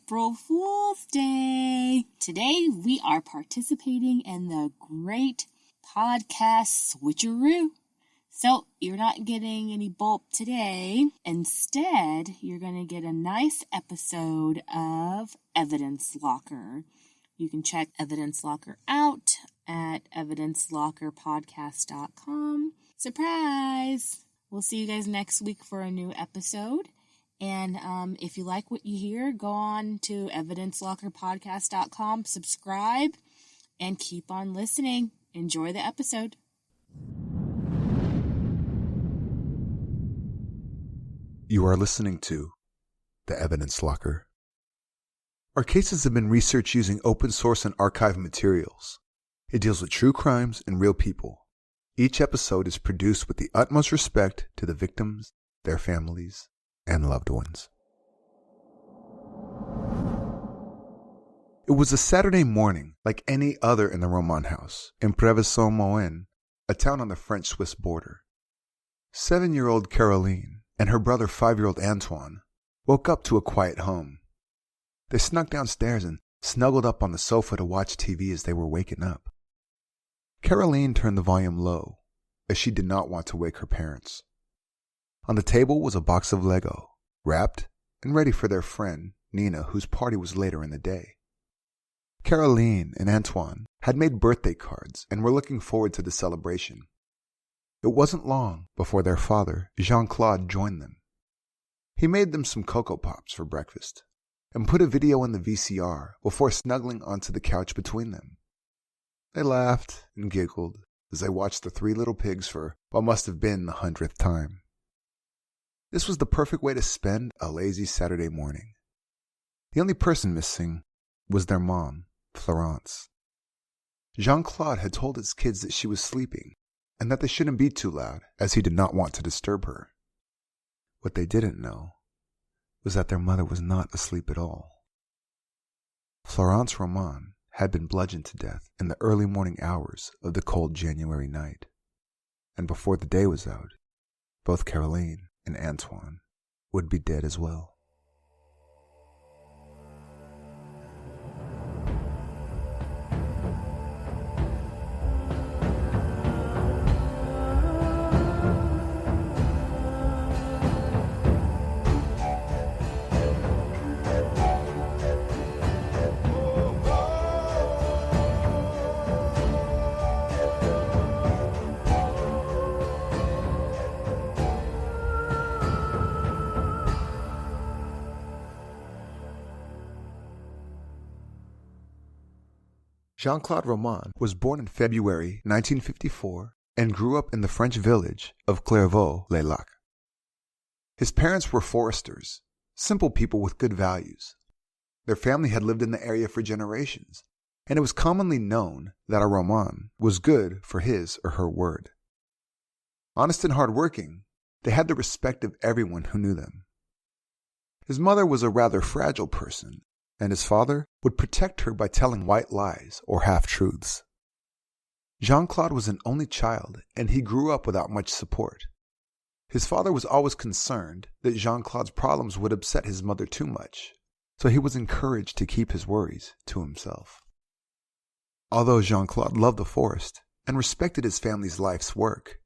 April Fool's Day. Today we are participating in the great podcast switcheroo. So you're not getting any bulb today. Instead, you're going to get a nice episode of Evidence Locker. You can check Evidence Locker out at evidencelockerpodcast.com. Surprise! We'll see you guys next week for a new episode. And if you like what you hear, go on to evidencelockerpodcast.com, subscribe, and keep on listening. Enjoy the episode. You are listening to The Evidence Locker. Our cases have been researched using open source and archive materials. It deals with true crimes and real people. Each episode is produced with the utmost respect to the victims, their families, and loved ones. It was a Saturday morning like any other in the Romand house in Prevesson-Moen, a town on the French-Swiss border. 7-year-old Caroline and her brother 5-year-old Antoine woke up to a quiet home. They snuck downstairs and snuggled up on the sofa to watch TV as they were waking up. Caroline turned the volume low, as she did not want to wake her parents. On the table was a box of Lego, wrapped and ready for their friend, Nina, whose party was later in the day. Caroline and Antoine had made birthday cards and were looking forward to the celebration. It wasn't long before their father, Jean-Claude, joined them. He made them some Cocoa Pops for breakfast and put a video in the VCR before snuggling onto the couch between them. They laughed and giggled as they watched the 3 little pigs for what must have been the 100th time. This was the perfect way to spend a lazy Saturday morning. The only person missing was their mom, Florence. Jean-Claude had told his kids that she was sleeping and that they shouldn't be too loud, as he did not want to disturb her. What they didn't know was that their mother was not asleep at all. Florence Romand had been bludgeoned to death in the early morning hours of the cold January night, and before the day was out, both Caroline and Antoine would be dead as well. Jean-Claude Romand was born in February 1954 and grew up in the French village of Clairvaux-les-Lacs. His parents were foresters, simple people with good values. Their family had lived in the area for generations, and it was commonly known that a Romand was good for his or her word. Honest and hardworking, they had the respect of everyone who knew them. His mother was a rather fragile person, and his father would protect her by telling white lies or half-truths. Jean-Claude was an only child, and he grew up without much support. His father was always concerned that Jean-Claude's problems would upset his mother too much, so he was encouraged to keep his worries to himself. Although Jean-Claude loved the forest and respected his family's life's work,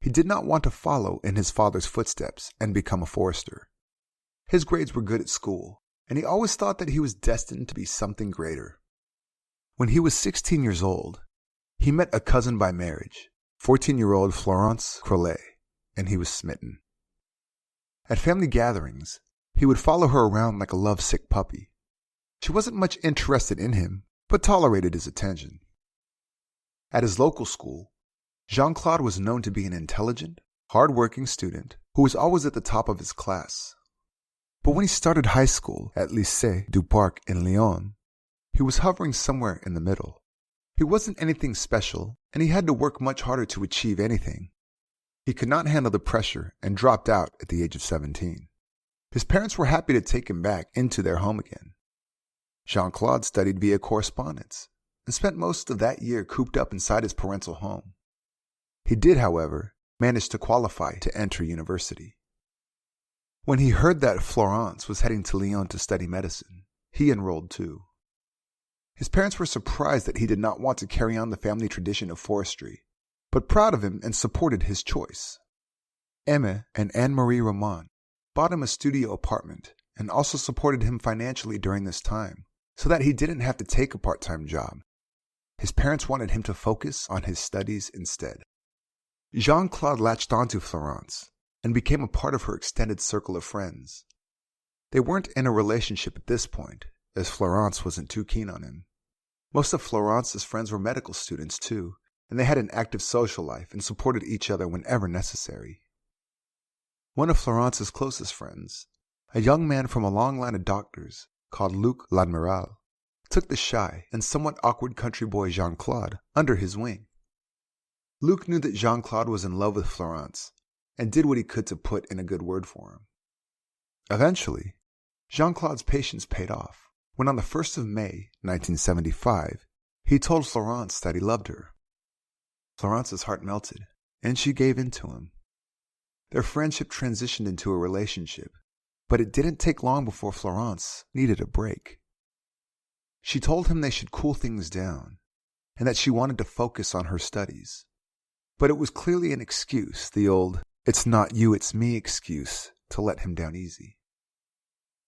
he did not want to follow in his father's footsteps and become a forester. His grades were good at school, and he always thought that he was destined to be something greater. When he was 16 years old, he met a cousin by marriage, 14-year-old Florence Crollet, and he was smitten. At family gatherings, he would follow her around like a lovesick puppy. She wasn't much interested in him, but tolerated his attention. At his local school, Jean-Claude was known to be an intelligent, hard-working student who was always at the top of his class. But when he started high school at Lycée du Parc in Lyon, he was hovering somewhere in the middle. He wasn't anything special, and he had to work much harder to achieve anything. He could not handle the pressure and dropped out at the age of 17. His parents were happy to take him back into their home again. Jean-Claude studied via correspondence and spent most of that year cooped up inside his parental home. He did, however, manage to qualify to enter university. When he heard that Florence was heading to Lyon to study medicine, he enrolled too. His parents were surprised that he did not want to carry on the family tradition of forestry, but proud of him and supported his choice. Aimé and Anne-Marie Romand bought him a studio apartment and also supported him financially during this time, so that he didn't have to take a part-time job. His parents wanted him to focus on his studies instead. Jean-Claude latched onto Florence and became a part of her extended circle of friends. They weren't in a relationship at this point, as Florence wasn't too keen on him. Most of Florence's friends were medical students too, and they had an active social life and supported each other whenever necessary. One of Florence's closest friends, a young man from a long line of doctors called Luc l'Admiral, took the shy and somewhat awkward country boy Jean-Claude under his wing. Luc knew that Jean-Claude was in love with Florence and did what he could to put in a good word for him. Eventually, Jean-Claude's patience paid off when on the 1st of May, 1975, he told Florence that he loved her. Florence's heart melted, and she gave in to him. Their friendship transitioned into a relationship, but it didn't take long before Florence needed a break. She told him they should cool things down, and that she wanted to focus on her studies. But it was clearly an excuse, the old, "it's not you, it's me" excuse, to let him down easy.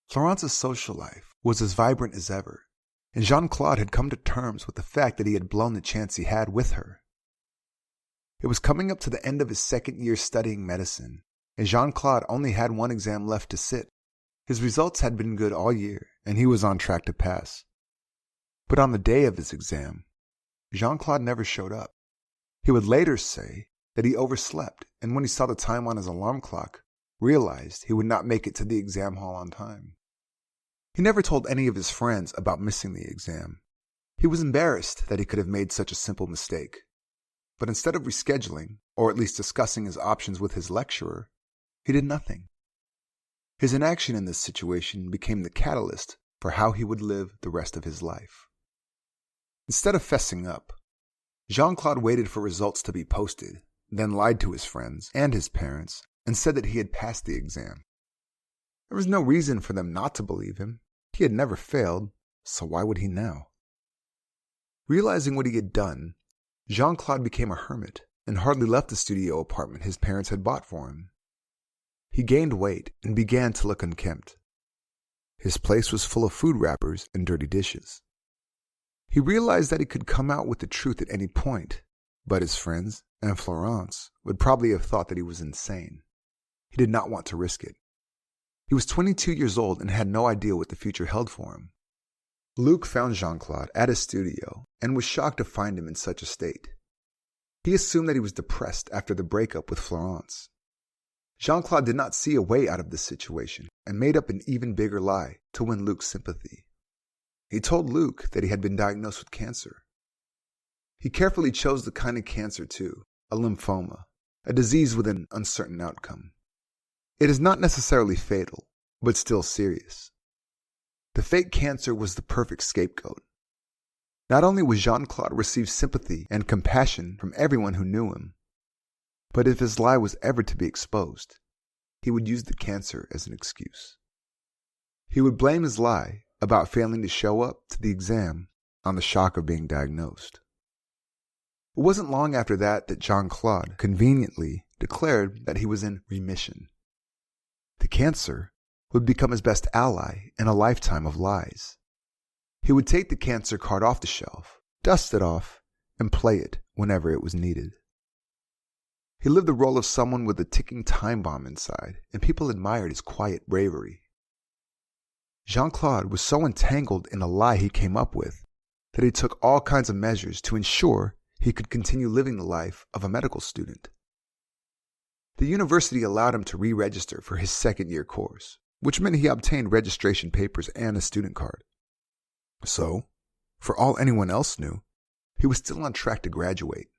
Florence's social life was as vibrant as ever, and Jean-Claude had come to terms with the fact that he had blown the chance he had with her. It was coming up to the end of his second year studying medicine, and Jean-Claude only had one exam left to sit. His results had been good all year, and he was on track to pass. But on the day of his exam, Jean-Claude never showed up. He would later say that he overslept, and when he saw the time on his alarm clock, realized he would not make it to the exam hall on time. He never told any of his friends about missing the exam. He was embarrassed that he could have made such a simple mistake. But instead of rescheduling, or at least discussing his options with his lecturer, he did nothing. His inaction in this situation became the catalyst for how he would live the rest of his life. Instead of fessing up, Jean-Claude waited for results to be posted, then lied to his friends and his parents and said that he had passed the exam. There was no reason for them not to believe him. He had never failed, so why would he now? Realizing what he had done, Jean-Claude became a hermit and hardly left the studio apartment his parents had bought for him. He gained weight and began to look unkempt. His place was full of food wrappers and dirty dishes. He realized that he could come out with the truth at any point, but his friends and Florence would probably have thought that he was insane. He did not want to risk it. He was 22 years old and had no idea what the future held for him. Luc found Jean-Claude at his studio and was shocked to find him in such a state. He assumed that he was depressed after the breakup with Florence. Jean-Claude did not see a way out of this situation and made up an even bigger lie to win Luc's sympathy. He told Luc that he had been diagnosed with cancer. He carefully chose the kind of cancer too, a lymphoma, a disease with an uncertain outcome. It is not necessarily fatal, but still serious. The fake cancer was the perfect scapegoat. Not only would Jean-Claude receive sympathy and compassion from everyone who knew him, but if his lie was ever to be exposed, he would use the cancer as an excuse. He would blame his lie about failing to show up to the exam on the shock of being diagnosed. It wasn't long after that Jean-Claude conveniently declared that he was in remission. The cancer would become his best ally in a lifetime of lies. He would take the cancer card off the shelf, dust it off, and play it whenever it was needed. He lived the role of someone with a ticking time bomb inside, and people admired his quiet bravery. Jean-Claude was so entangled in a lie he came up with that he took all kinds of measures to ensure he could continue living the life of a medical student. The university allowed him to re-register for his second-year course, which meant he obtained registration papers and a student card. So, for all anyone else knew, he was still on track to graduate.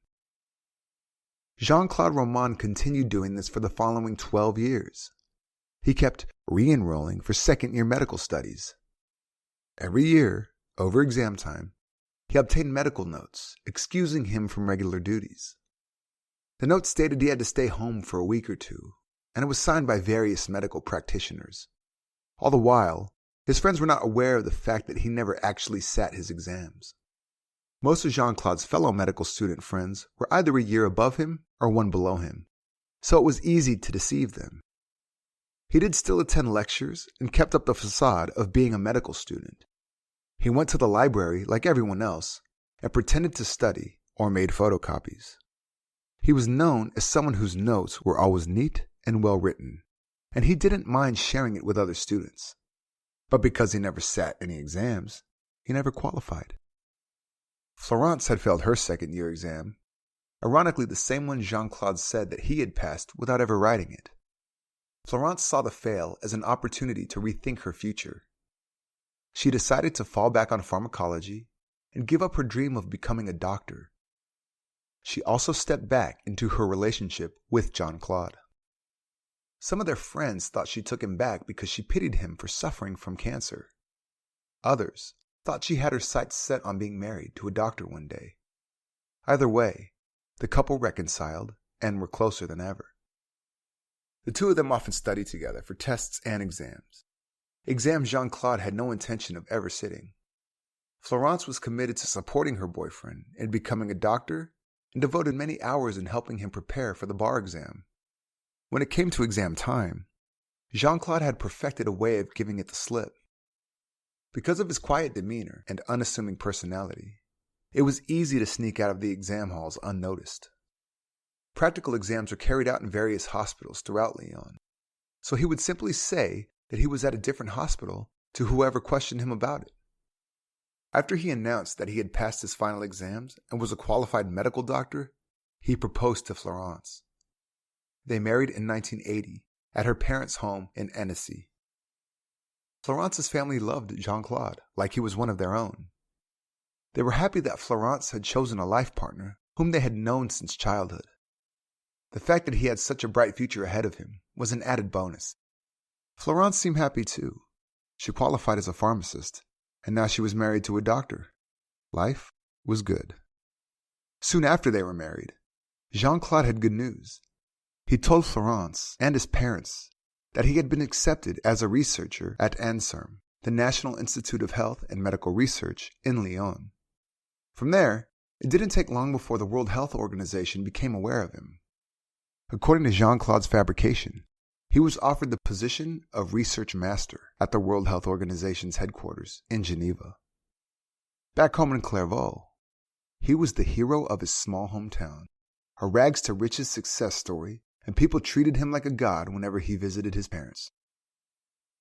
Jean-Claude Romand continued doing this for the following 12 years. He kept re-enrolling for second-year medical studies. Every year, over exam time, he obtained medical notes excusing him from regular duties. The note stated he had to stay home for a week or two, and it was signed by various medical practitioners. All the while, His friends were not aware of the fact that he never actually sat his exams. Most of Jean-Claude's fellow medical student friends were either a year above him or one below him, so it was easy to deceive them. He did still attend lectures and kept up the facade of being a medical student. He went to the library like everyone else and pretended to study or made photocopies. He was known as someone whose notes were always neat and well written, and he didn't mind sharing it with other students. But because he never sat any exams, he never qualified. Florence had failed her second-year exam, ironically the same one Jean-Claude said that he had passed without ever writing it. Florence saw the fail as an opportunity to rethink her future. She decided to fall back on pharmacology and give up her dream of becoming a doctor. She also stepped back into her relationship with Jean-Claude. Some of their friends thought she took him back because she pitied him for suffering from cancer. Others thought she had her sights set on being married to a doctor one day. Either way, the couple reconciled and were closer than ever. The two of them often studied together for tests and exams. Exams Jean-Claude had no intention of ever sitting. Florence was committed to supporting her boyfriend in becoming a doctor and devoted many hours in helping him prepare for the bar exam. When it came to exam time, Jean-Claude had perfected a way of giving it the slip. Because of his quiet demeanor and unassuming personality, it was easy to sneak out of the exam halls unnoticed. Practical exams were carried out in various hospitals throughout Lyon, so he would simply say that he was at a different hospital to whoever questioned him about it. After he announced that he had passed his final exams and was a qualified medical doctor, he proposed to Florence. They married in 1980 at her parents' home in Annecy. Florence's family loved Jean-Claude like he was one of their own. They were happy that Florence had chosen a life partner whom they had known since childhood. The fact that he had such a bright future ahead of him was an added bonus. Florence seemed happy too. She qualified as a pharmacist, and now she was married to a doctor. Life was good. Soon after they were married, Jean-Claude had good news. He told Florence and his parents that he had been accepted as a researcher at INSERM, the National Institute of Health and Medical Research in Lyon. From there, it didn't take long before the World Health Organization became aware of him. According to Jean-Claude's fabrication, he was offered the position of research master at the World Health Organization's headquarters in Geneva. Back home in Clairvaux, he was the hero of his small hometown, a rags-to-riches success story, and people treated him like a god whenever he visited his parents.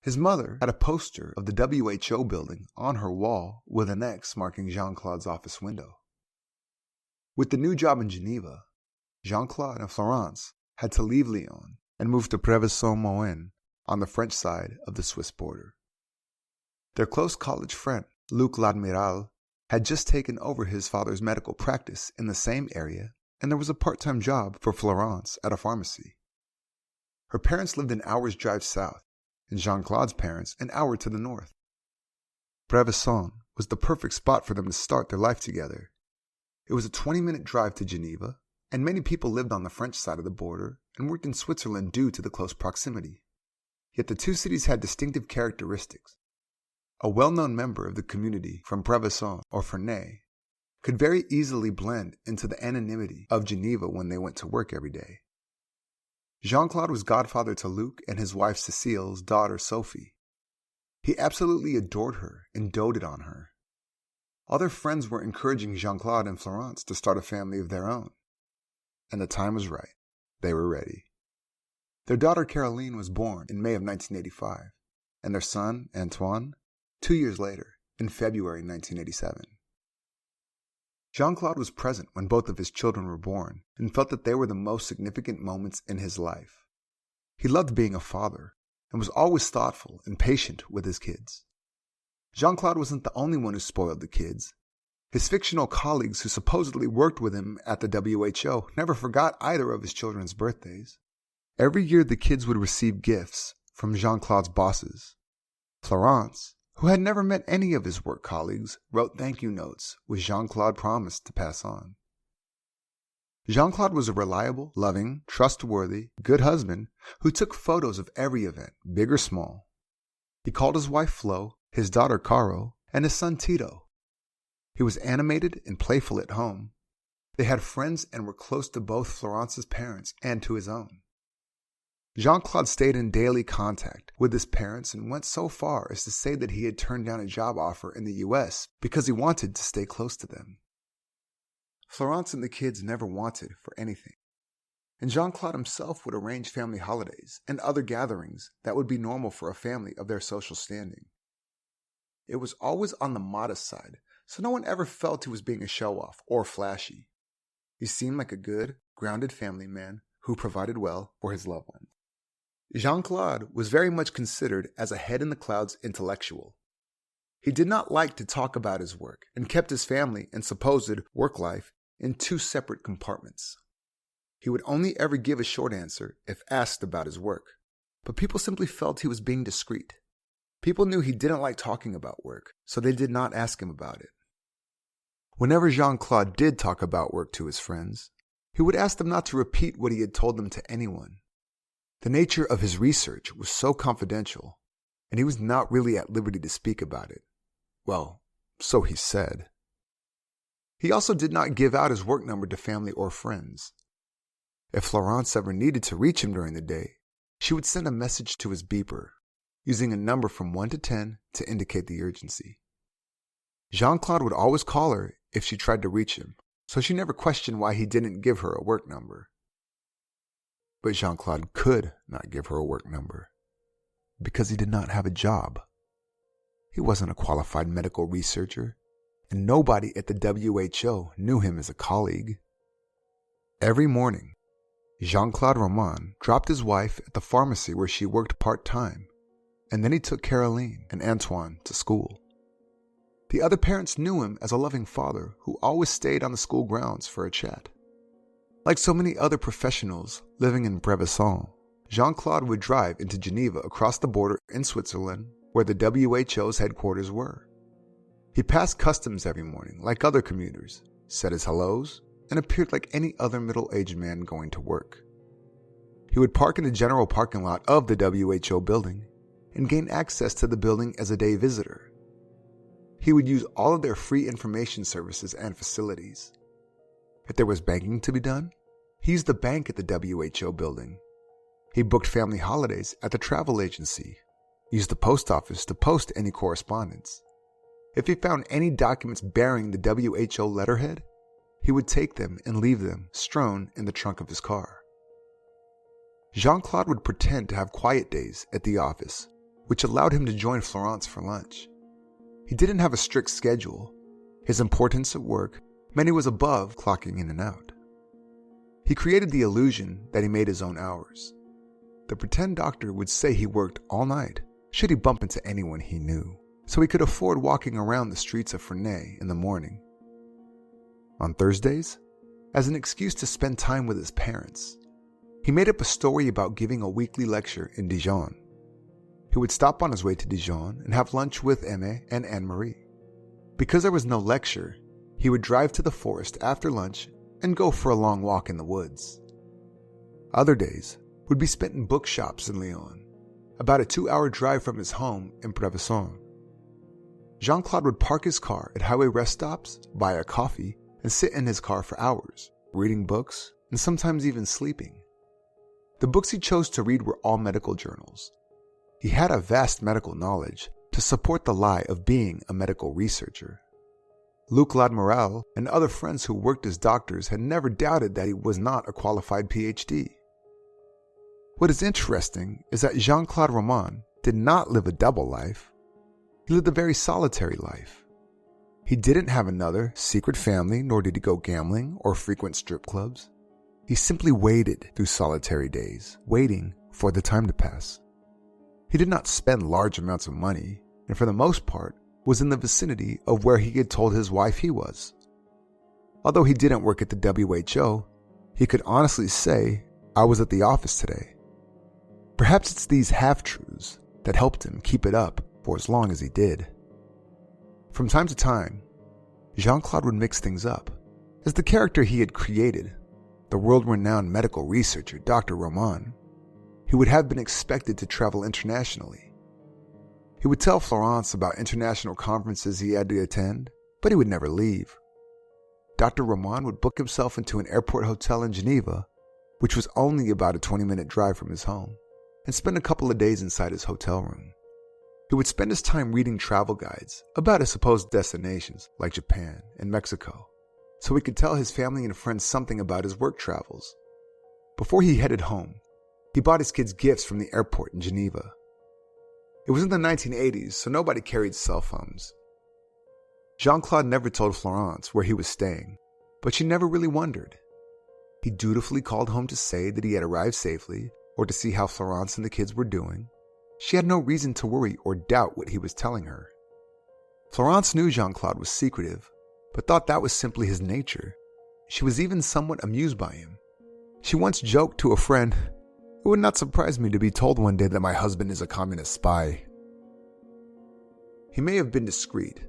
His mother had a poster of the WHO building on her wall with an X marking Jean-Claude's office window. With the new job in Geneva, Jean-Claude and Florence had to leave Lyon and move to Prevesson-Moën on the French side of the Swiss border. Their close college friend, Luc l'Admiral, had just taken over his father's medical practice in the same area, and there was a part-time job for Florence at a pharmacy. Her parents lived an hour's drive south, and Jean-Claude's parents an hour to the north. Prevesson was the perfect spot for them to start their life together. It was a 20-minute drive to Geneva, and many people lived on the French side of the border and worked in Switzerland due to the close proximity. Yet the two cities had distinctive characteristics. A well-known member of the community from Prevesson or Ferney could very easily blend into the anonymity of Geneva when they went to work every day. Jean-Claude was godfather to Luc and his wife Cécile's daughter Sophie. He absolutely adored her and doted on her. Other friends were encouraging Jean-Claude and Florence to start a family of their own. And the time was right. They were ready. Their daughter Caroline was born in May of 1985, and their son, Antoine, 2 years later, in February 1987. Jean-Claude was present when both of his children were born and felt that they were the most significant moments in his life. He loved being a father and was always thoughtful and patient with his kids. Jean-Claude wasn't the only one who spoiled the kids. His fictional colleagues who supposedly worked with him at the WHO never forgot either of his children's birthdays. Every year the kids would receive gifts from Jean-Claude's bosses. Florence, who had never met any of his work colleagues, wrote thank you notes which Jean-Claude promised to pass on. Jean-Claude was a reliable, loving, trustworthy, good husband who took photos of every event, big or small. He called his wife Flo, his daughter Caro, and his son Tito. He was animated and playful at home. They had friends and were close to both Florence's parents and to his own. Jean-Claude stayed in daily contact with his parents and went so far as to say that he had turned down a job offer in the U.S. because he wanted to stay close to them. Florence and the kids never wanted for anything, and Jean-Claude himself would arrange family holidays and other gatherings that would be normal for a family of their social standing. It was always on the modest side, so no one ever felt he was being a show-off or flashy. He seemed like a good, grounded family man who provided well for his loved ones. Jean-Claude was very much considered as a head-in-the-clouds intellectual. He did not like to talk about his work and kept his family and supposed work life in two separate compartments. He would only ever give a short answer if asked about his work, but people simply felt he was being discreet. People knew he didn't like talking about work, so they did not ask him about it. Whenever Jean-Claude did talk about work to his friends, he would ask them not to repeat what he had told them to anyone. The nature of his research was so confidential, and he was not really at liberty to speak about it. Well, so he said. He also did not give out his work number to family or friends. If Florence ever needed to reach him during the day, she would send a message to his beeper, using a number from 1 to 10 to indicate the urgency. Jean-Claude would always call her if she tried to reach him, so she never questioned why he didn't give her a work number. But Jean-Claude could not give her a work number because he did not have a job. He wasn't a qualified medical researcher, and nobody at the WHO knew him as a colleague. Every morning, Jean-Claude Romand dropped his wife at the pharmacy where she worked part-time, and then he took Caroline and Antoine to school. The other parents knew him as a loving father who always stayed on the school grounds for a chat. Like so many other professionals living in Brevesson, Jean-Claude would drive into Geneva across the border in Switzerland, where the WHO's headquarters were. He passed customs every morning like other commuters, said his hellos, and appeared like any other middle-aged man going to work. He would park in the general parking lot of the WHO building and gain access to the building as a day visitor. He would use all of their free information services and facilities. If there was banking to be done, he used the bank at the WHO building. He booked family holidays at the travel agency, used the post office to post any correspondence. If he found any documents bearing the WHO letterhead, he would take them and leave them strewn in the trunk of his car. Jean-Claude would pretend to have quiet days at the office, which allowed him to join Florence for lunch. He didn't have a strict schedule. His importance at work meant he was above clocking in and out. He created the illusion that he made his own hours. The pretend doctor would say he worked all night should he bump into anyone he knew, so he could afford walking around the streets of Ferney in the morning. On Thursdays, as an excuse to spend time with his parents, he made up a story about giving a weekly lecture in Dijon. He would stop on his way to Dijon and have lunch with Aimé and Anne-Marie. Because there was no lecture, he would drive to the forest after lunch and go for a long walk in the woods. Other days would be spent in bookshops in Lyon, about a 2-hour drive from his home in Brevesson. Jean-Claude would park his car at highway rest stops, buy a coffee, and sit in his car for hours, reading books and sometimes even sleeping. The books he chose to read were all medical journals. He had a vast medical knowledge to support the lie of being a medical researcher. Luc Ladmiral and other friends who worked as doctors had never doubted that he was not a qualified PhD. What is interesting is that Jean-Claude Romand did not live a double life. He lived a very solitary life. He didn't have another secret family, nor did he go gambling or frequent strip clubs. He simply waited through solitary days, waiting for the time to pass. He did not spend large amounts of money, and for the most part, was in the vicinity of where he had told his wife he was. Although he didn't work at the WHO, he could honestly say, "I was at the office today." Perhaps it's these half-truths that helped him keep it up for as long as he did. From time to time, Jean-Claude would mix things up, as the character he had created, the world-renowned medical researcher Dr. Romand, he would have been expected to travel internationally. He would tell Florence about international conferences he had to attend, but he would never leave. Dr. Romand would book himself into an airport hotel in Geneva, which was only about a 20-minute drive from his home, and spend a couple of days inside his hotel room. He would spend his time reading travel guides about his supposed destinations like Japan and Mexico, so he could tell his family and friends something about his work travels. Before he headed home, he bought his kids gifts from the airport in Geneva. It was in the 1980s, so nobody carried cell phones. Jean-Claude never told Florence where he was staying, but she never really wondered. He dutifully called home to say that he had arrived safely or to see how Florence and the kids were doing. She had no reason to worry or doubt what he was telling her. Florence knew Jean-Claude was secretive, but thought that was simply his nature. She was even somewhat amused by him. She once joked to a friend, "It would not surprise me to be told one day that my husband is a communist spy." He may have been discreet,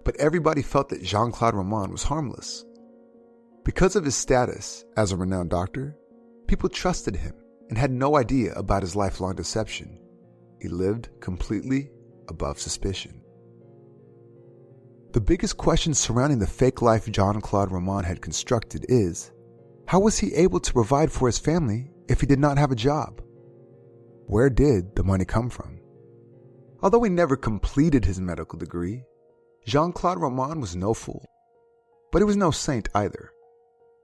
but everybody felt that Jean-Claude Romand was harmless. Because of his status as a renowned doctor, people trusted him and had no idea about his lifelong deception. He lived completely above suspicion. The biggest question surrounding the fake life Jean-Claude Romand had constructed is, how was he able to provide for his family if he did not have a job? Where did the money come from? Although he never completed his medical degree, Jean-Claude Romand was no fool. But he was no saint either.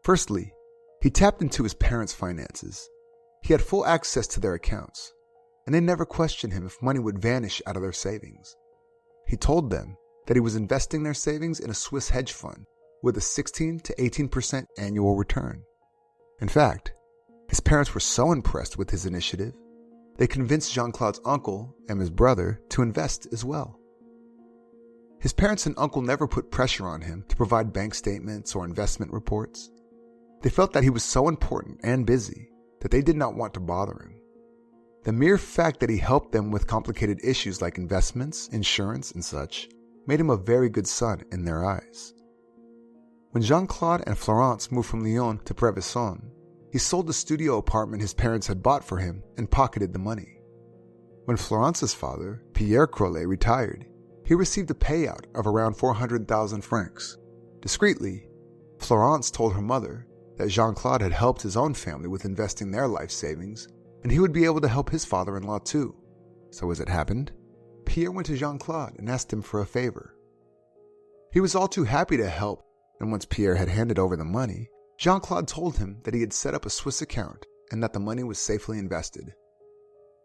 Firstly, he tapped into his parents' finances. He had full access to their accounts, and they never questioned him if money would vanish out of their savings. He told them that he was investing their savings in a Swiss hedge fund with a 16 to 18% annual return. In fact, his parents were so impressed with his initiative, they convinced Jean-Claude's uncle and his brother to invest as well. His parents and uncle never put pressure on him to provide bank statements or investment reports. They felt that he was so important and busy that they did not want to bother him. The mere fact that he helped them with complicated issues like investments, insurance, and such made him a very good son in their eyes. When Jean-Claude and Florence moved from Lyon to Prevesson, he sold the studio apartment his parents had bought for him and pocketed the money. When Florence's father, Pierre Crollet, retired, he received a payout of around 400,000 francs. Discreetly, Florence told her mother that Jean-Claude had helped his own family with investing their life savings, and he would be able to help his father-in-law too. So as it happened, Pierre went to Jean-Claude and asked him for a favor. He was all too happy to help, and once Pierre had handed over the money, Jean-Claude told him that he had set up a Swiss account and that the money was safely invested.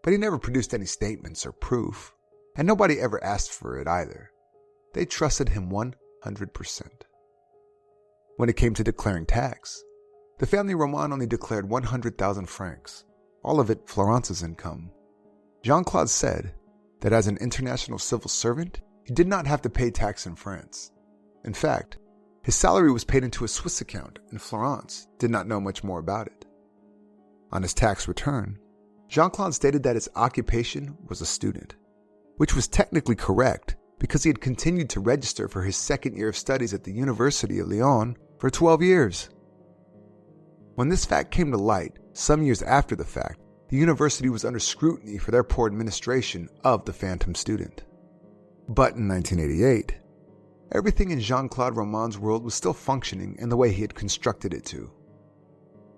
But he never produced any statements or proof, and nobody ever asked for it either. They trusted him 100%. When it came to declaring tax, the family Romand only declared 100,000 francs, all of it Florence's income. Jean-Claude said that as an international civil servant, he did not have to pay tax in France. In fact, his salary was paid into a Swiss account, and Florence did not know much more about it. On his tax return, Jean-Claude stated that his occupation was a student, which was technically correct because he had continued to register for his second year of studies at the University of Lyon for 12 years. When this fact came to light, some years after the fact, the university was under scrutiny for their poor administration of the phantom student. But in 1988, everything in Jean-Claude Romand's world was still functioning in the way he had constructed it to.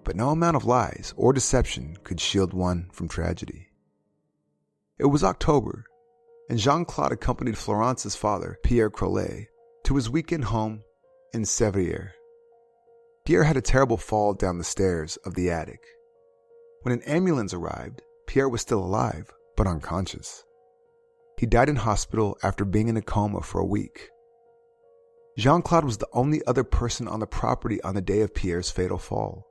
But no amount of lies or deception could shield one from tragedy. It was October, and Jean-Claude accompanied Florence's father, Pierre Crollet, to his weekend home in Sèvres. Pierre had a terrible fall down the stairs of the attic. When an ambulance arrived, Pierre was still alive, but unconscious. He died in hospital after being in a coma for a week. Jean-Claude was the only other person on the property on the day of Pierre's fatal fall.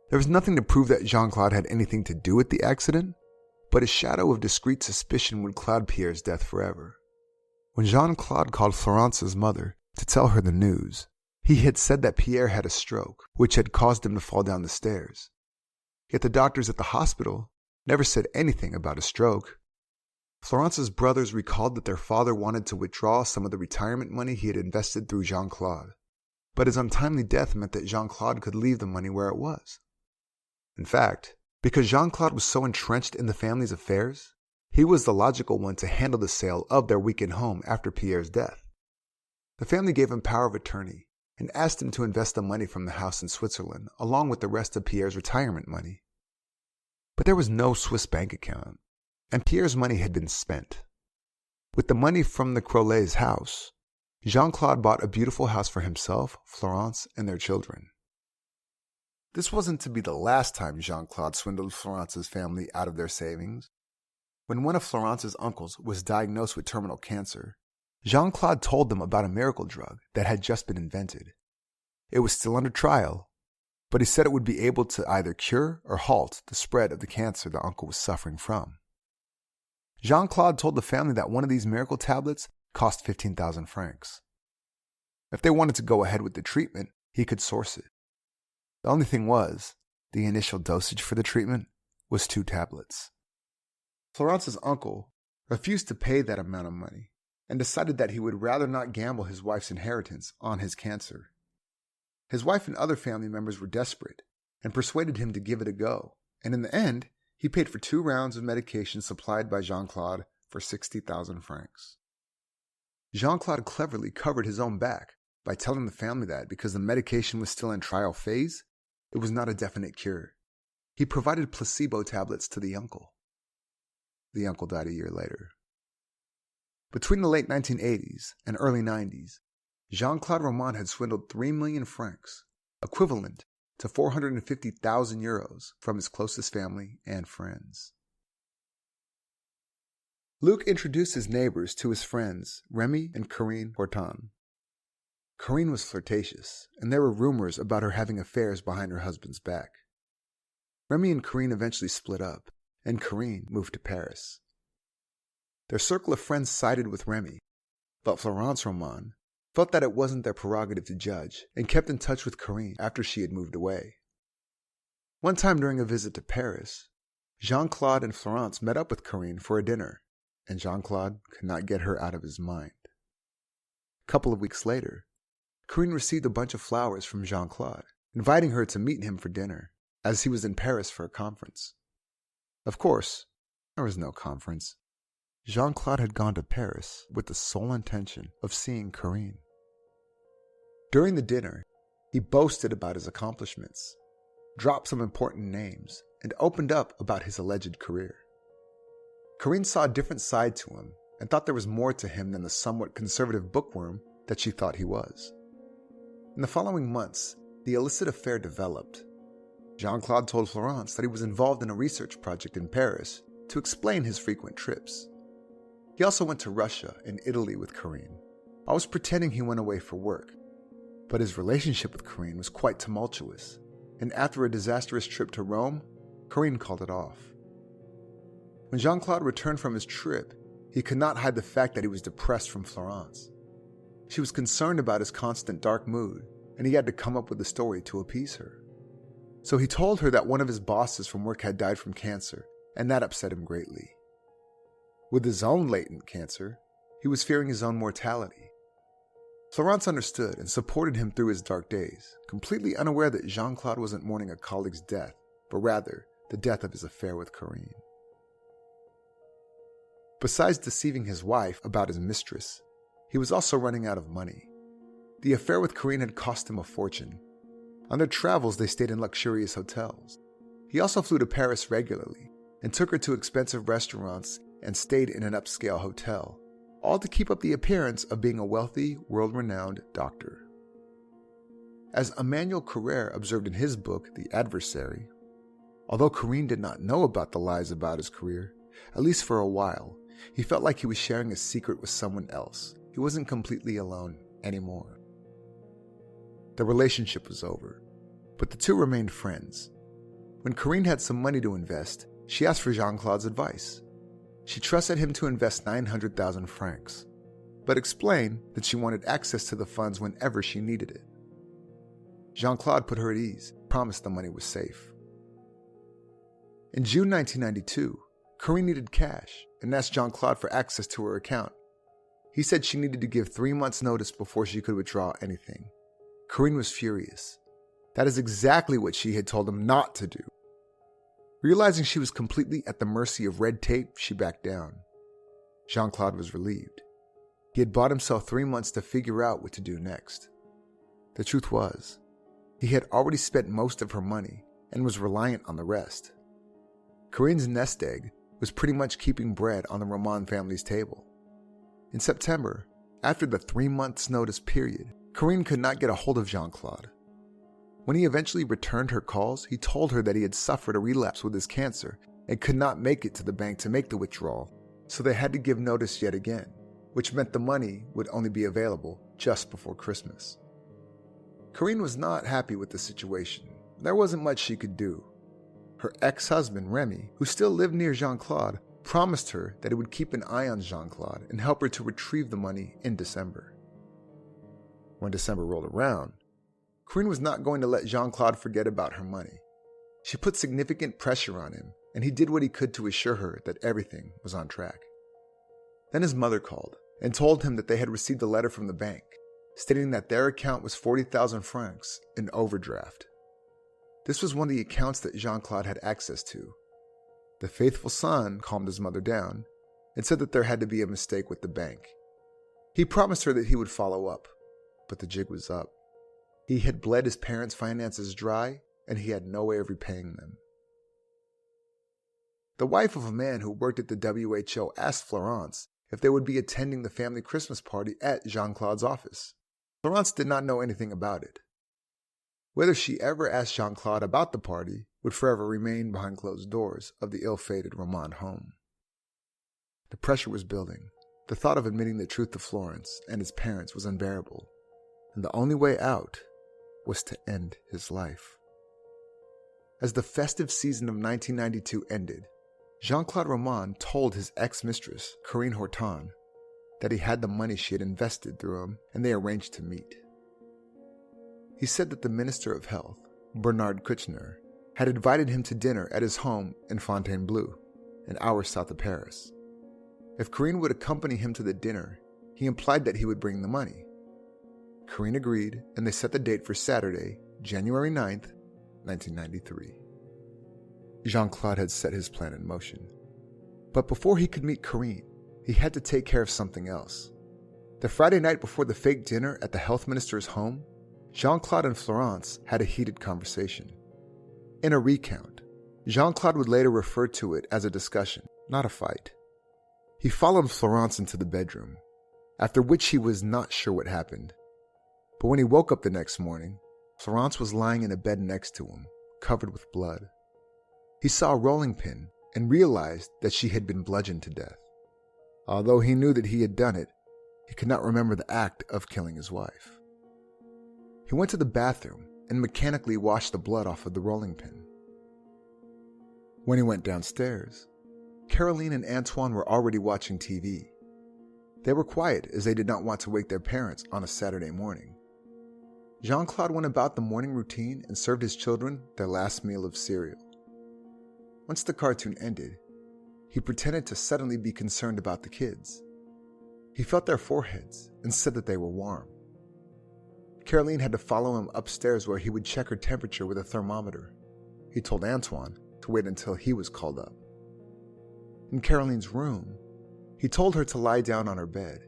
There was nothing to prove that Jean-Claude had anything to do with the accident, but a shadow of discreet suspicion would cloud Pierre's death forever. When Jean-Claude called Florence's mother to tell her the news, he had said that Pierre had a stroke, which had caused him to fall down the stairs. Yet the doctors at the hospital never said anything about a stroke. Florence's brothers recalled that their father wanted to withdraw some of the retirement money he had invested through Jean-Claude, but his untimely death meant that Jean-Claude could leave the money where it was. In fact, because Jean-Claude was so entrenched in the family's affairs, He was the logical one to handle the sale of their weekend home after Pierre's death. The family gave him power of attorney and asked him to invest the money from the house in Switzerland along with the rest of Pierre's retirement money. But there was no Swiss bank account, and Pierre's money had been spent. With the money from the Crolets' house, Jean-Claude bought a beautiful house for himself, Florence, and their children. This wasn't to be the last time Jean-Claude swindled Florence's family out of their savings. When one of Florence's uncles was diagnosed with terminal cancer, Jean-Claude told them about a miracle drug that had just been invented. It was still under trial, but he said it would be able to either cure or halt the spread of the cancer the uncle was suffering from. Jean-Claude told the family that one of these miracle tablets cost 15,000 francs. If they wanted to go ahead with the treatment, he could source it. The only thing was, the initial dosage for the treatment was 2 tablets. Florence's uncle refused to pay that amount of money and decided that he would rather not gamble his wife's inheritance on his cancer. His wife and other family members were desperate and persuaded him to give it a go, and in the end, he paid for 2 rounds of medication supplied by Jean-Claude for 60,000 francs. Jean-Claude cleverly covered his own back by telling the family that because the medication was still in trial phase, it was not a definite cure. He provided placebo tablets to the uncle. The uncle died a year later. Between the late 1980s and early 90s, Jean-Claude Romand had swindled 3 million francs, equivalent to 450,000 euros, from his closest family and friends. Luc introduced his neighbors to his friends, Remy and Corinne Horton. Corinne was flirtatious, and there were rumors about her having affairs behind her husband's back. Remy and Corinne eventually split up, and Corinne moved to Paris. Their circle of friends sided with Remy, but Florence Romand felt that it wasn't their prerogative to judge and kept in touch with Corinne after she had moved away. One time during a visit to Paris, Jean-Claude and Florence met up with Corinne for a dinner, and Jean-Claude could not get her out of his mind. A couple of weeks later, Corinne received a bunch of flowers from Jean-Claude, inviting her to meet him for dinner, as he was in Paris for a conference. Of course, there was no conference. Jean-Claude had gone to Paris with the sole intention of seeing Corinne. During the dinner, he boasted about his accomplishments, dropped some important names, and opened up about his alleged career. Corinne saw a different side to him and thought there was more to him than the somewhat conservative bookworm that she thought he was. In the following months, the illicit affair developed. Jean-Claude told Florence that he was involved in a research project in Paris to explain his frequent trips. He also went to Russia and Italy with Corinne, always pretending he went away for work. But his relationship with Corinne was quite tumultuous, and after a disastrous trip to Rome, Corinne called it off. When Jean-Claude returned from his trip, he could not hide the fact that he was depressed from Florence. She was concerned about his constant dark mood, and he had to come up with a story to appease her. So he told her that one of his bosses from work had died from cancer, and that upset him greatly. With his own latent cancer, he was fearing his own mortality. Florence understood and supported him through his dark days, completely unaware that Jean-Claude wasn't mourning a colleague's death, but rather the death of his affair with Corinne. Besides deceiving his wife about his mistress, he was also running out of money. The affair with Corinne had cost him a fortune. On their travels, they stayed in luxurious hotels. He also flew to Paris regularly and took her to expensive restaurants and stayed in an upscale hotel, all to keep up the appearance of being a wealthy, world-renowned doctor. As Emmanuel Carrere observed in his book, The Adversary, although Corinne did not know about the lies about his career, at least for a while, he felt like he was sharing a secret with someone else. He wasn't completely alone anymore. The relationship was over, but the two remained friends. When Corinne had some money to invest, she asked for Jean-Claude's advice. She trusted him to invest 900,000 francs, but explained that she wanted access to the funds whenever she needed it. Jean-Claude put her at ease, promised the money was safe. In June 1992, Corinne needed cash and asked Jean-Claude for access to her account. He said she needed to give 3 months' notice before she could withdraw anything. Corinne was furious. That is exactly what she had told him not to do. Realizing she was completely at the mercy of red tape, she backed down. Jean-Claude was relieved. He had bought himself 3 months to figure out what to do next. The truth was, he had already spent most of her money and was reliant on the rest. Corinne's nest egg was pretty much keeping bread on the Romand family's table. In September, after the 3 months notice period, Corinne could not get a hold of Jean-Claude. When he eventually returned her calls, he told her that he had suffered a relapse with his cancer and could not make it to the bank to make the withdrawal, so they had to give notice yet again, which meant the money would only be available just before Christmas. Corinne was not happy with the situation. There wasn't much she could do. Her ex-husband, Remy, who still lived near Jean-Claude, promised her that he would keep an eye on Jean-Claude and help her to retrieve the money in December. When December rolled around, Corinne was not going to let Jean-Claude forget about her money. She put significant pressure on him, and he did what he could to assure her that everything was on track. Then his mother called and told him that they had received a letter from the bank, stating that their account was 40,000 francs in overdraft. This was one of the accounts that Jean-Claude had access to. The faithful son calmed his mother down and said that there had to be a mistake with the bank. He promised her that he would follow up, but the jig was up. He had bled his parents' finances dry, and he had no way of repaying them. The wife of a man who worked at the WHO asked Florence if they would be attending the family Christmas party at Jean-Claude's office. Florence did not know anything about it. Whether she ever asked Jean-Claude about the party would forever remain behind closed doors of the ill-fated Romand home. The pressure was building. The thought of admitting the truth to Florence and his parents was unbearable, and the only way out was to end his life. As the festive season of 1992 ended, Jean-Claude Romand told his ex-mistress, Corinne Horton, that he had the money she had invested through him, and they arranged to meet. He said that the Minister of Health, Bernard Kouchner, had invited him to dinner at his home in Fontainebleau, an hour south of Paris. If Corinne would accompany him to the dinner, he implied that he would bring the money. Corinne agreed, and they set the date for Saturday, January 9th, 1993. Jean-Claude had set his plan in motion. But before he could meet Corinne, he had to take care of something else. The Friday night before the fake dinner at the health minister's home, Jean-Claude and Florence had a heated conversation. In a recount, Jean-Claude would later refer to it as a discussion, not a fight. He followed Florence into the bedroom, after which he was not sure what happened. But when he woke up the next morning, Florence was lying in a bed next to him, covered with blood. He saw a rolling pin and realized that she had been bludgeoned to death. Although he knew that he had done it, he could not remember the act of killing his wife. He went to the bathroom and mechanically washed the blood off of the rolling pin. When he went downstairs, Caroline and Antoine were already watching TV. They were quiet as they did not want to wake their parents on a Saturday morning. Jean-Claude went about the morning routine and served his children their last meal of cereal. Once the cartoon ended, he pretended to suddenly be concerned about the kids. He felt their foreheads and said that they were warm. Caroline had to follow him upstairs where he would check her temperature with a thermometer. He told Antoine to wait until he was called up. In Caroline's room, he told her to lie down on her bed.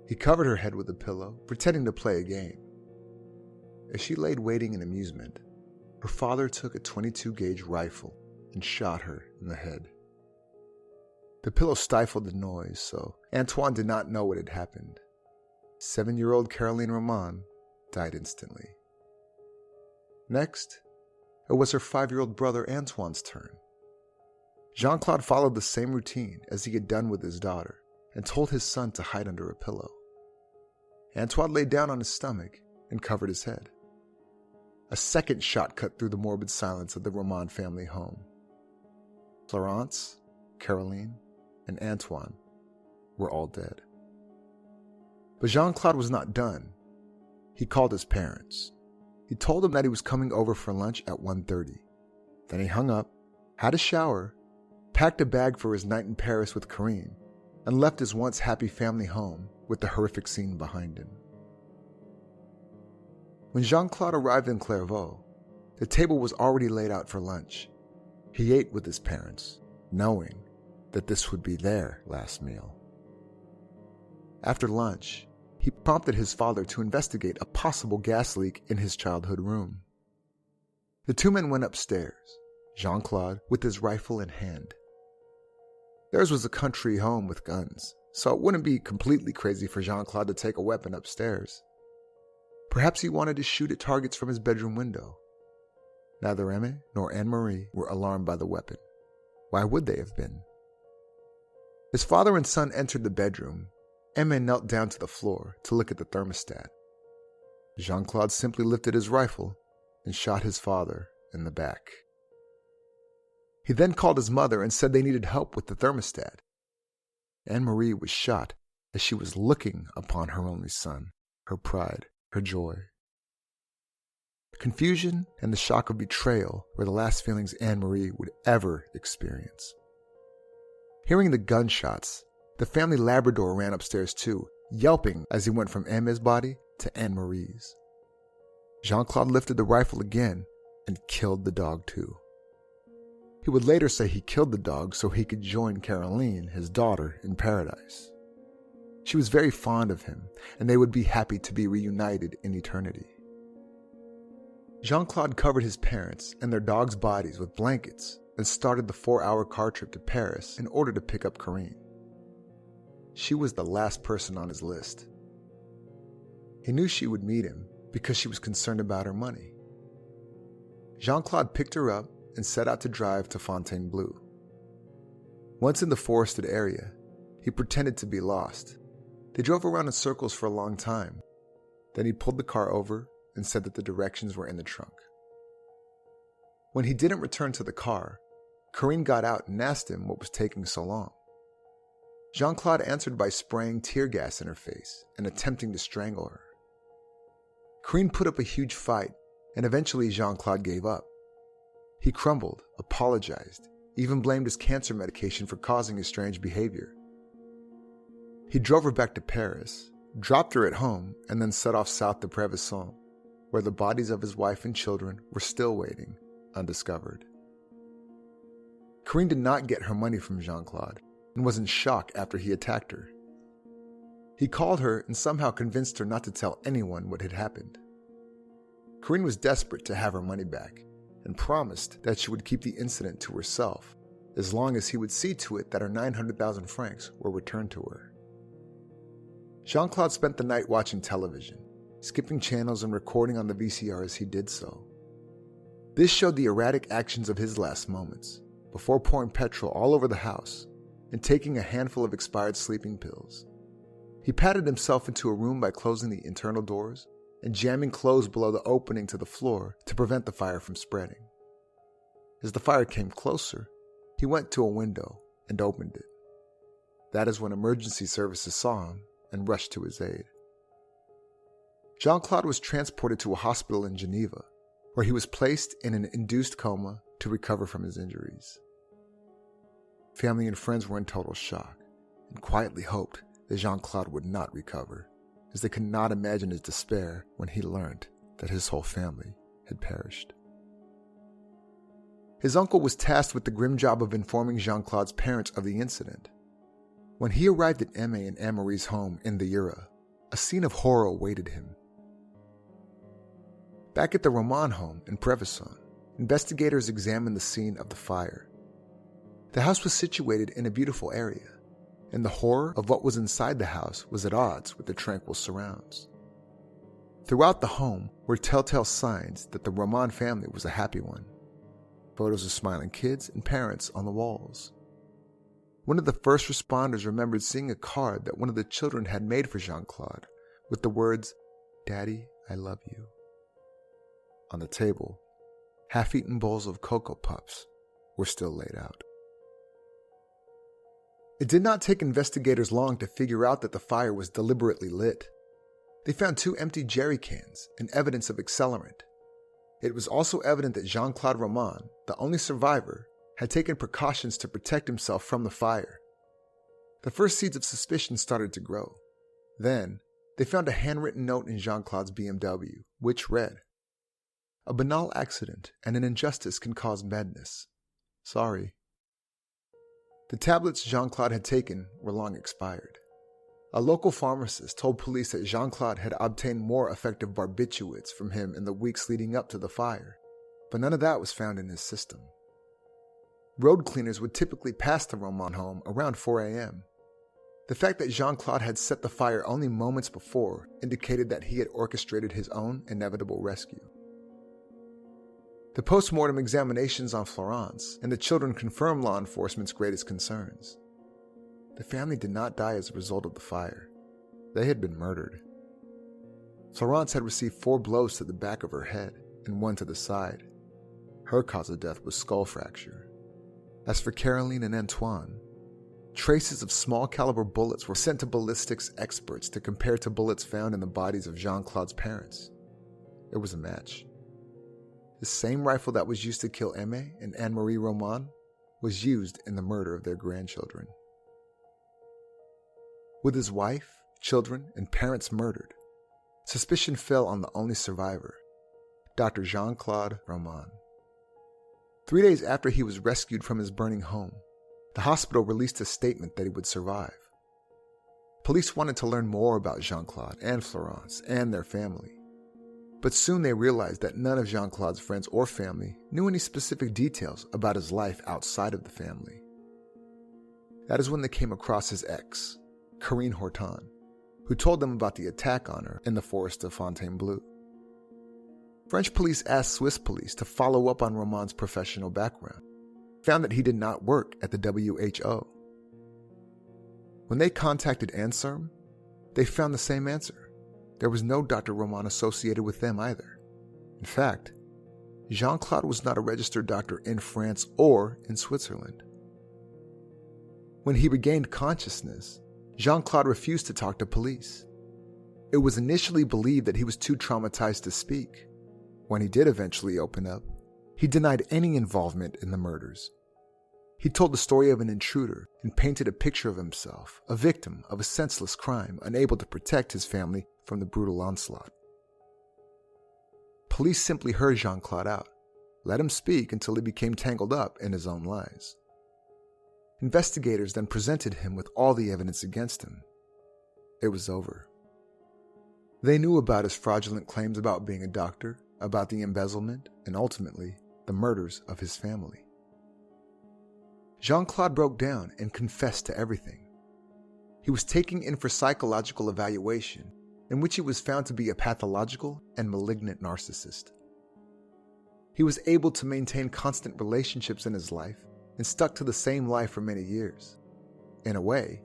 He covered her head with a pillow, pretending to play a game. As she laid waiting in amusement, her father took a .22-gauge rifle and shot her in the head. The pillow stifled the noise, so Antoine did not know what had happened. 7-year-old Caroline Romand died instantly. Next, it was her 5-year-old brother Antoine's turn. Jean-Claude followed the same routine as he had done with his daughter and told his son to hide under a pillow. Antoine lay down on his stomach and covered his head. A second shot cut through the morbid silence of the Romand family home. Florence, Caroline, and Antoine were all dead. But Jean-Claude was not done. He called his parents. He told them that he was coming over for lunch at 1:30. Then he hung up, had a shower, packed a bag for his night in Paris with Corinne, and left his once happy family home with the horrific scene behind him. When Jean-Claude arrived in Clairvaux, the table was already laid out for lunch. He ate with his parents, knowing that this would be their last meal. After lunch, he prompted his father to investigate a possible gas leak in his childhood room. The two men went upstairs, Jean-Claude with his rifle in hand. Theirs was a country home with guns, so it wouldn't be completely crazy for Jean-Claude to take a weapon upstairs. Perhaps he wanted to shoot at targets from his bedroom window. Neither Aimé nor Anne-Marie were alarmed by the weapon. Why would they have been? As father and son entered the bedroom, Aimé knelt down to the floor to look at the thermostat. Jean-Claude simply lifted his rifle and shot his father in the back. He then called his mother and said they needed help with the thermostat. Anne-Marie was shot as she was looking upon her only son, her pride, her joy. Confusion and the shock of betrayal were the last feelings Anne-Marie would ever experience. Hearing the gunshots, the family Labrador ran upstairs too, yelping as he went from Aimé's body to Anne-Marie's. Jean-Claude lifted the rifle again and killed the dog too. He would later say he killed the dog so he could join Caroline, his daughter, in paradise. She was very fond of him, and they would be happy to be reunited in eternity. Jean-Claude covered his parents and their dogs' bodies with blankets and started the 4-hour car trip to Paris in order to pick up Corinne. She was the last person on his list. He knew she would meet him because she was concerned about her money. Jean-Claude picked her up and set out to drive to Fontainebleau. Once in the forested area, he pretended to be lost. They drove around in circles for a long time. Then he pulled the car over and said that the directions were in the trunk. When he didn't return to the car, Corinne got out and asked him what was taking so long. Jean-Claude answered by spraying tear gas in her face and attempting to strangle her. Corinne put up a huge fight, and eventually Jean-Claude gave up. He crumbled, apologized, even blamed his cancer medication for causing his strange behavior. He drove her back to Paris, dropped her at home, and then set off south to Prévesson, where the bodies of his wife and children were still waiting, undiscovered. Corinne did not get her money from Jean-Claude and was in shock after he attacked her. He called her and somehow convinced her not to tell anyone what had happened. Corinne was desperate to have her money back and promised that she would keep the incident to herself as long as he would see to it that her 900,000 francs were returned to her. Jean-Claude spent the night watching television, skipping channels and recording on the VCR as he did so. This showed the erratic actions of his last moments, before pouring petrol all over the house and taking a handful of expired sleeping pills. He patted himself into a room by closing the internal doors and jamming clothes below the opening to the floor to prevent the fire from spreading. As the fire came closer, he went to a window and opened it. That is when emergency services saw him and rushed to his aid. Jean-Claude was transported to a hospital in Geneva, where he was placed in an induced coma to recover from his injuries. Family and friends were in total shock and quietly hoped that Jean-Claude would not recover, as they could not imagine his despair when he learned that his whole family had perished. His uncle was tasked with the grim job of informing Jean-Claude's parents of the incident. When he arrived at Aimé and Anne-Marie's home in the Jura, a scene of horror awaited him. Back at the Romand home in Prévesson, investigators examined the scene of the fire. The house was situated in a beautiful area, and the horror of what was inside the house was at odds with the tranquil surrounds. Throughout the home were telltale signs that the Romand family was a happy one. Photos of smiling kids and parents on the walls. One of the first responders remembered seeing a card that one of the children had made for Jean-Claude with the words, "Daddy, I love you." On the table, half-eaten bowls of Cocoa Puffs were still laid out. It did not take investigators long to figure out that the fire was deliberately lit. They found 2 empty jerry cans and evidence of accelerant. It was also evident that Jean-Claude Romand, the only survivor, had taken precautions to protect himself from the fire. The first seeds of suspicion started to grow. Then, they found a handwritten note in Jean-Claude's BMW, which read, "A banal accident and an injustice can cause madness. Sorry. The tablets Jean-Claude had taken were long expired. A local pharmacist told police that Jean-Claude had obtained more effective barbiturates from him in the weeks leading up to the fire, but none of that was found in his system. Road cleaners would typically pass the Romand home around 4 a.m. The fact that Jean-Claude had set the fire only moments before indicated that he had orchestrated his own inevitable rescue. The post-mortem examinations on Florence and the children confirmed law enforcement's greatest concerns. The family did not die as a result of the fire. They had been murdered. Florence had received 4 blows to the back of her head and 1 to the side. Her cause of death was skull fracture. As for Caroline and Antoine, traces of small-caliber bullets were sent to ballistics experts to compare to bullets found in the bodies of Jean-Claude's parents. It was a match. The same rifle that was used to kill Aimé and Anne-Marie Romand was used in the murder of their grandchildren. With his wife, children, and parents murdered, suspicion fell on the only survivor, Dr. Jean-Claude Romand. 3 days after he was rescued from his burning home, the hospital released a statement that he would survive. Police wanted to learn more about Jean-Claude and Florence and their family, but soon they realized that none of Jean-Claude's friends or family knew any specific details about his life outside of the family. That is when they came across his ex, Corinne Horton, who told them about the attack on her in the forest of Fontainebleau. French police asked Swiss police to follow up on Romand's professional background, found that he did not work at the WHO. When they contacted ANSERM, they found the same answer. There was no Dr. Romand associated with them either. In fact, Jean-Claude was not a registered doctor in France or in Switzerland. When he regained consciousness, Jean-Claude refused to talk to police. It was initially believed that he was too traumatized to speak. When he did eventually open up, he denied any involvement in the murders. He told the story of an intruder and painted a picture of himself, a victim of a senseless crime, unable to protect his family from the brutal onslaught. Police simply heard Jean-Claude out, let him speak until he became tangled up in his own lies. Investigators then presented him with all the evidence against him. It was over. They knew about his fraudulent claims about being a doctor, about the embezzlement, and ultimately, the murders of his family. Jean-Claude broke down and confessed to everything. He was taken in for psychological evaluation, in which he was found to be a pathological and malignant narcissist. He was able to maintain constant relationships in his life and stuck to the same life for many years. In a way,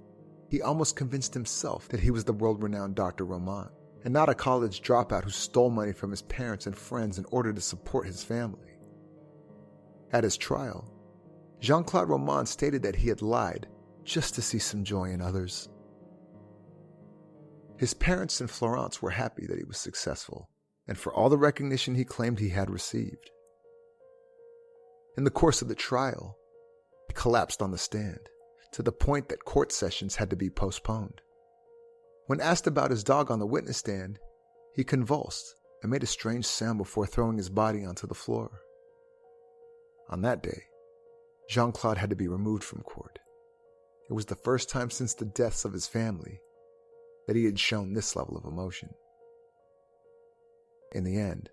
he almost convinced himself that he was the world-renowned Dr. Romand, and not a college dropout who stole money from his parents and friends in order to support his family. At his trial, Jean-Claude Romand stated that he had lied just to see some joy in others. His parents and Florence were happy that he was successful, and for all the recognition he claimed he had received. In the course of the trial, he collapsed on the stand, to the point that court sessions had to be postponed. When asked about his dog on the witness stand, he convulsed and made a strange sound before throwing his body onto the floor. On that day, Jean-Claude had to be removed from court. It was the first time since the deaths of his family that he had shown this level of emotion. In the end,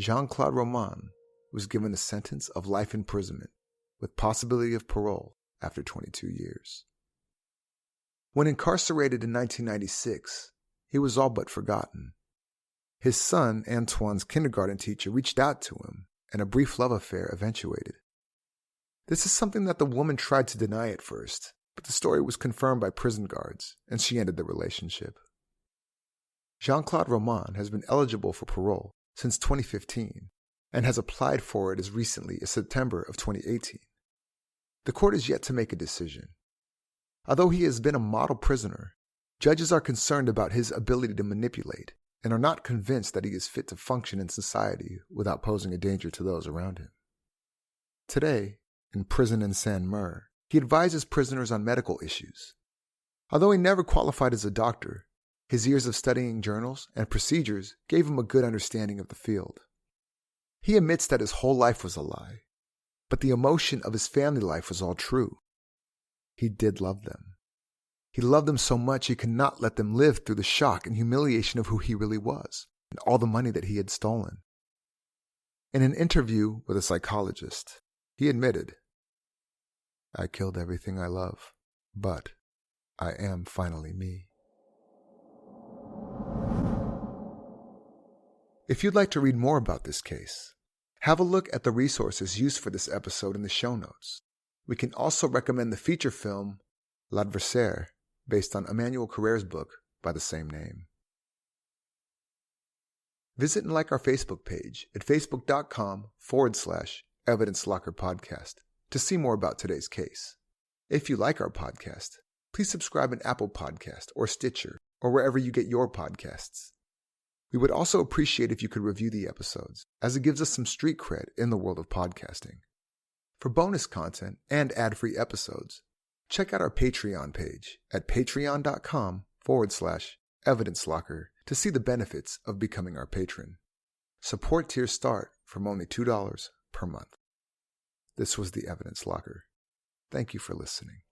Jean-Claude Romand was given a sentence of life imprisonment with possibility of parole after 22 years. When incarcerated in 1996, he was all but forgotten. His son, Antoine's kindergarten teacher, reached out to him, and a brief love affair eventuated. This is something that the woman tried to deny at first, but the story was confirmed by prison guards, and she ended the relationship. Jean-Claude Romand has been eligible for parole since 2015 and has applied for it as recently as September of 2018. The court is yet to make a decision. Although he has been a model prisoner, judges are concerned about his ability to manipulate and are not convinced that he is fit to function in society without posing a danger to those around him. Today, in prison in Saint-Mer, he advises prisoners on medical issues. Although he never qualified as a doctor, his years of studying journals and procedures gave him a good understanding of the field. He admits that his whole life was a lie, but the emotion of his family life was all true. He did love them. He loved them so much he could not let them live through the shock and humiliation of who he really was and all the money that he had stolen. In an interview with a psychologist, he admitted, "I killed everything I love, but I am finally me." If you'd like to read more about this case, have a look at the resources used for this episode in the show notes. We can also recommend the feature film L'Adversaire, based on Emmanuel Carrère's book by the same name. Visit and like our Facebook page at facebook.com/Evidence Locker Podcast to see more about today's case. If you like our podcast, please subscribe in Apple Podcast or Stitcher or wherever you get your podcasts. We would also appreciate if you could review the episodes, as it gives us some street cred in the world of podcasting. For bonus content and ad-free episodes, check out our Patreon page at patreon.com/Evidence Locker to see the benefits of becoming our patron. Support tiers start from only $2 per month. This was the Evidence Locker. Thank you for listening.